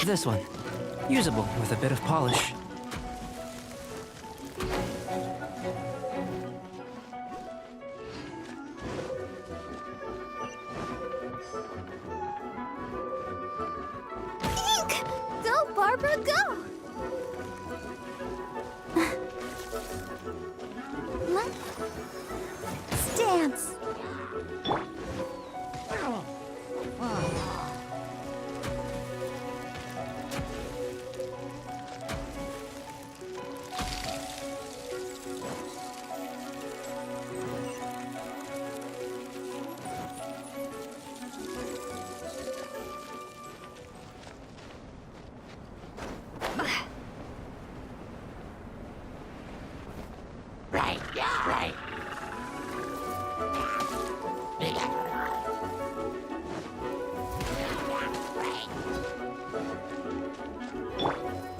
This one. Usable with a bit of polish. Ink! Go, Barbara, go! Let's dance.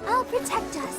I'll protect us.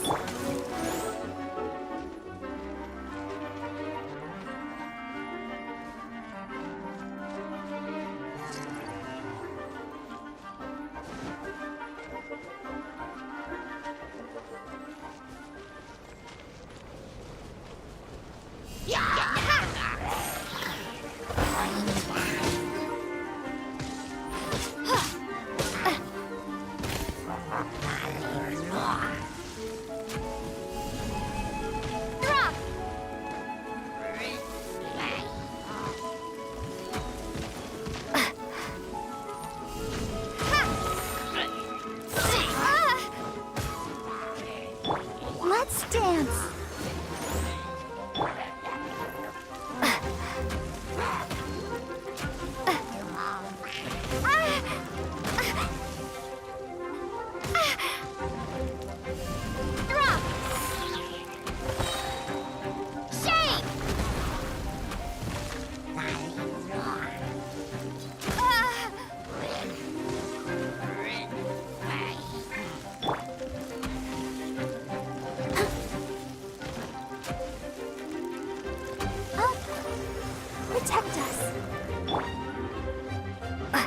Let's dance. Drop. Shake. Protect us. Ha!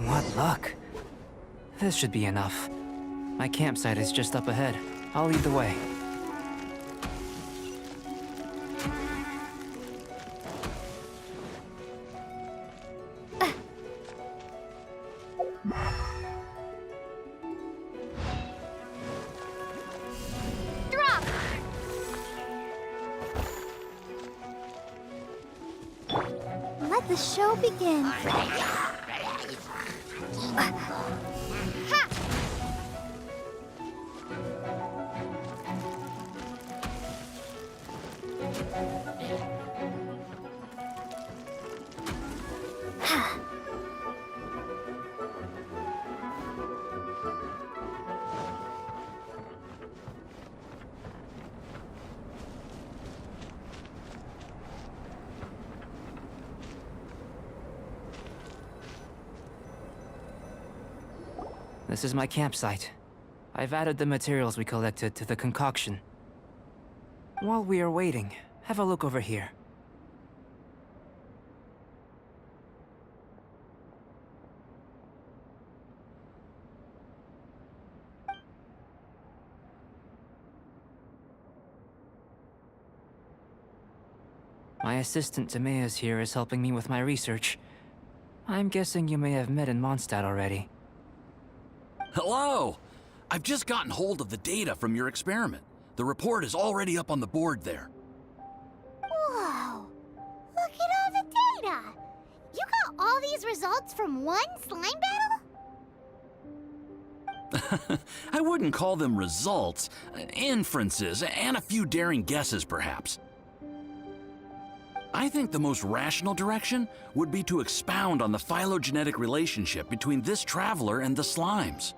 What luck. This should be enough. My campsite is just up ahead. I'll lead the way. Drop. Let the show begin. Ha! This is my campsite. I've added the materials we collected to the concoction. While we are waiting, have a look over here. My assistant Timaeus here is helping me with my research. I'm guessing you may have met in Mondstadt already. Hello! I've just gotten hold of the data from your experiment. The report is already up on the board there. Whoa! Look at all the data! You got all these results from one slime battle? I wouldn't call them results, inferences, and a few daring guesses, perhaps. I think the most rational direction would be to expound on the phylogenetic relationship between this traveler and the slimes.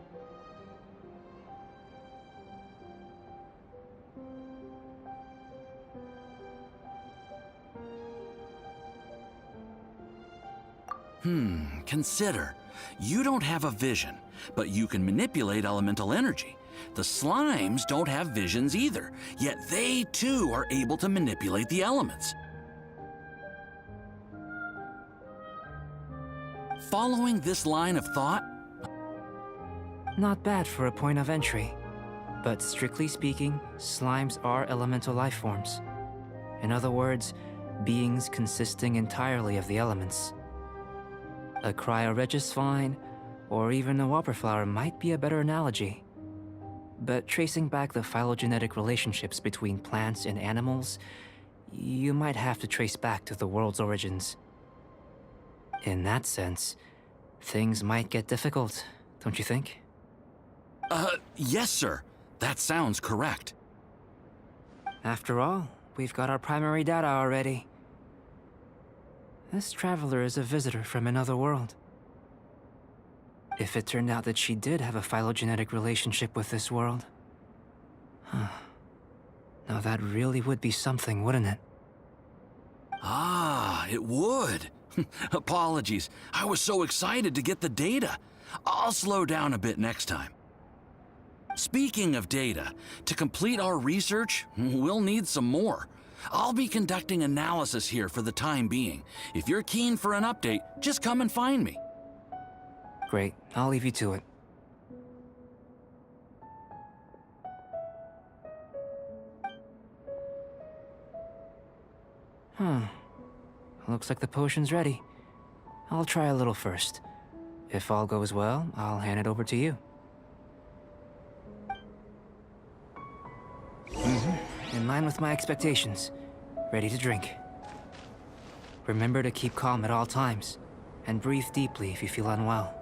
Consider. You don't have a vision, but you can manipulate elemental energy. The slimes don't have visions either, yet they too are able to manipulate the elements. Following this line of thought, Not bad for a point of entry. But strictly speaking, slimes are elemental life forms. In other words, beings consisting entirely of the elements. A cryoregisvine, or even a whopperflower might be a better analogy. But tracing back the phylogenetic relationships between plants and animals, you might have to trace back to the world's origins. In that sense, things might get difficult, don't you think? yes, sir. That sounds correct. After all, we've got our primary data already. This traveler is a visitor from another world. If it turned out that she did have a phylogenetic relationship with this world... Now that really would be something, wouldn't it? Ah, it would. Apologies. I was so excited to get the data. I'll slow down a bit next time. Speaking of data, to complete our research, we'll need some more. I'll be conducting analysis here for the time being. If you're keen for an update, just come and find me. Great, I'll leave you to it. Looks like the potion's ready. I'll try a little first. If all goes well, I'll hand it over to you. In line with my expectations. Ready to drink. Remember to keep calm at all times, and breathe deeply if you feel unwell.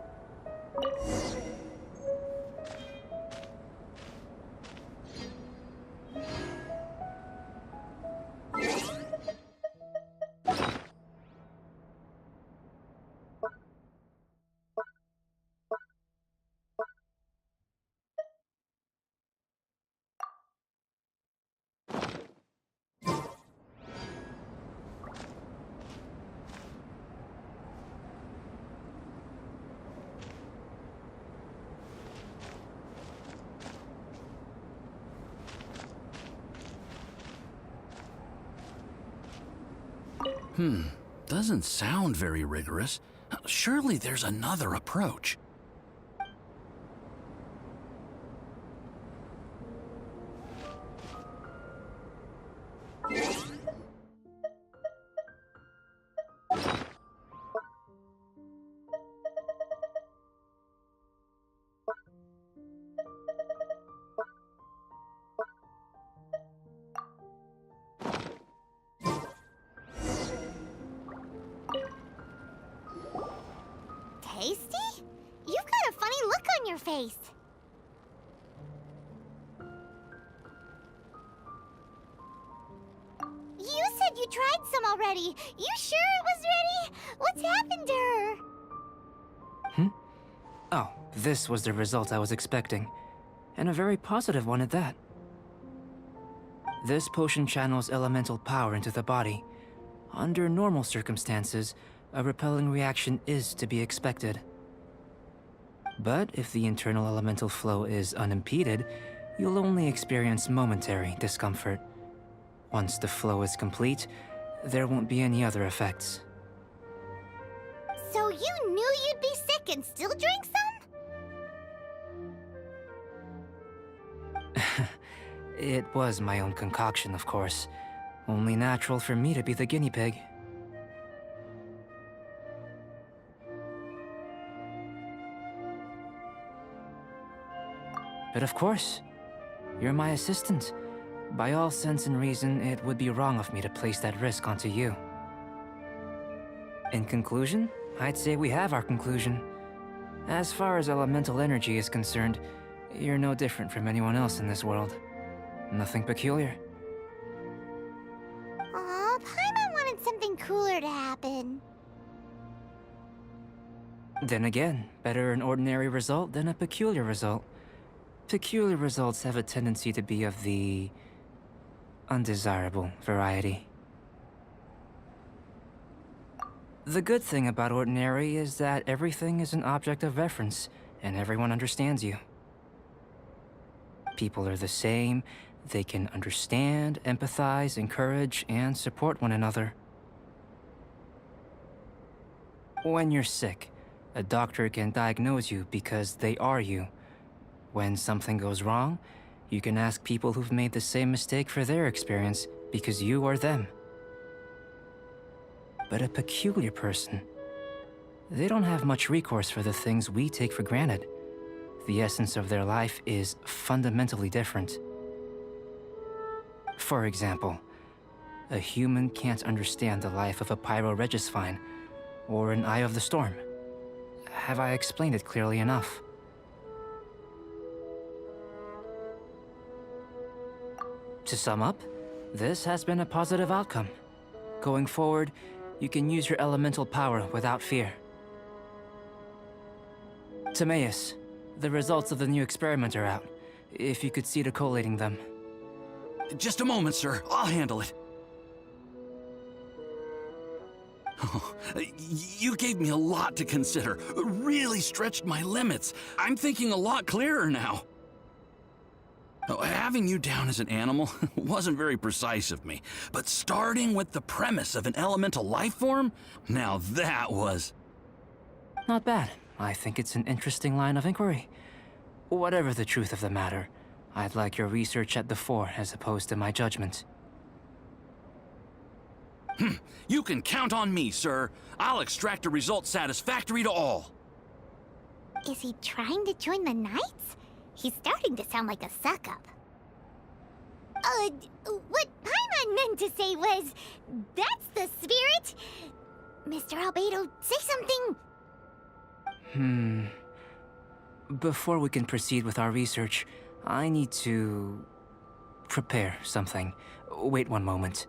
Doesn't sound very rigorous. Surely there's another approach. Tasty? You've got a funny look on your face. You said you tried some already. You sure it was ready? What's happened to her? Oh, this was the result I was expecting. And a very positive one at that. This potion channels elemental power into the body. Under normal circumstances, a repelling reaction is to be expected. But if the internal elemental flow is unimpeded, you'll only experience momentary discomfort. Once the flow is complete, there won't be any other effects. So you knew you'd be sick and still drank some? It was my own concoction, of course. Only natural for me to be the guinea pig. But of course, you're my assistant. By all sense and reason, it would be wrong of me to place that risk onto you. In conclusion, I'd say we have our conclusion. As far as elemental energy is concerned, you're no different from anyone else in this world. Nothing peculiar. Aw, Paimon wanted something cooler to happen. Then again, better an ordinary result than a peculiar result. Peculiar results have a tendency to be of the undesirable variety. The good thing about ordinary is that everything is an object of reference, and everyone understands you. People are the same. They can understand, empathize, encourage, and support one another. When you're sick, a doctor can diagnose you because they are you. When something goes wrong, you can ask people who've made the same mistake for their experience because you are them. But a peculiar person, they don't have much recourse for the things we take for granted. The essence of their life is fundamentally different. For example, a human can't understand the life of a pyroregisvine or an eye of the storm. Have I explained it clearly enough? To sum up, this has been a positive outcome. Going forward, you can use your elemental power without fear. Timaeus, the results of the new experiment are out. If you could see to collating them. Just a moment, sir. I'll handle it. Oh, you gave me a lot to consider. Really stretched my limits. I'm thinking a lot clearer now. Oh, having you down as an animal wasn't very precise of me, but starting with the premise of an elemental life form, now that was... Not bad. I think it's an interesting line of inquiry. Whatever the truth of the matter, I'd like your research at the fore as opposed to my judgment. You can count on me, sir. I'll extract a result satisfactory to all. Is he trying to join the Knights? He's starting to sound like a suck-up. What Paimon meant to say was, that's the spirit! Mr. Albedo, say something! Before we can proceed with our research, I need to... prepare something. Wait one moment.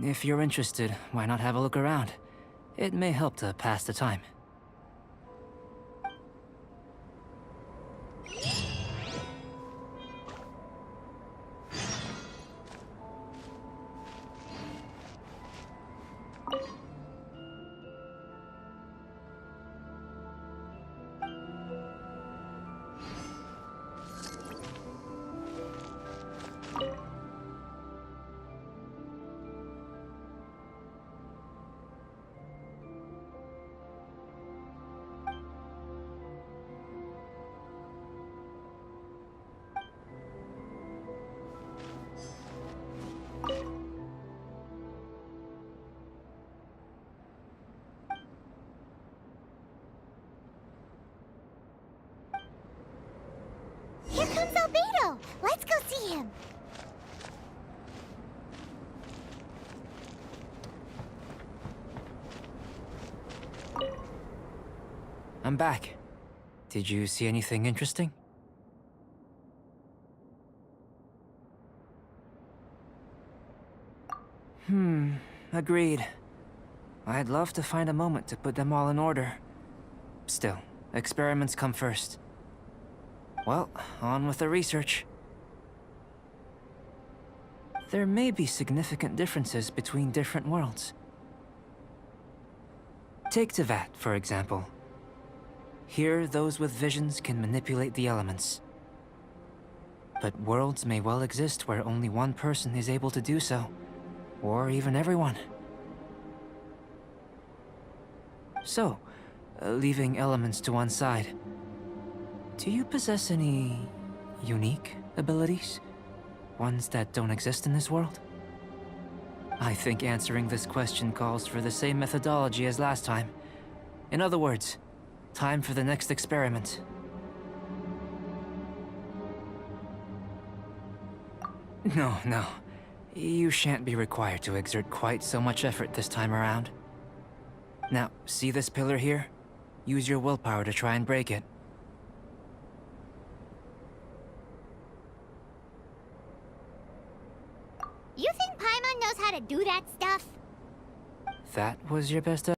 If you're interested, why not have a look around? It may help to pass the time. Here comes Albedo! Let's go see him! I'm back. Did you see anything interesting? Agreed. I'd love to find a moment to put them all in order. Still, experiments come first. Well, on with the research. There may be significant differences between different worlds. Take Tevat, for example. Here, those with visions can manipulate the elements. But worlds may well exist where only one person is able to do so. Or even everyone. So, leaving elements to one side, do you possess any unique abilities? Ones that don't exist in this world? I think answering this question calls for the same methodology as last time. In other words, time for the next experiment. No. You shan't be required to exert quite so much effort this time around. Now, see this pillar here? Use your willpower to try and break it. You think Paimon knows how to do that stuff? That was your best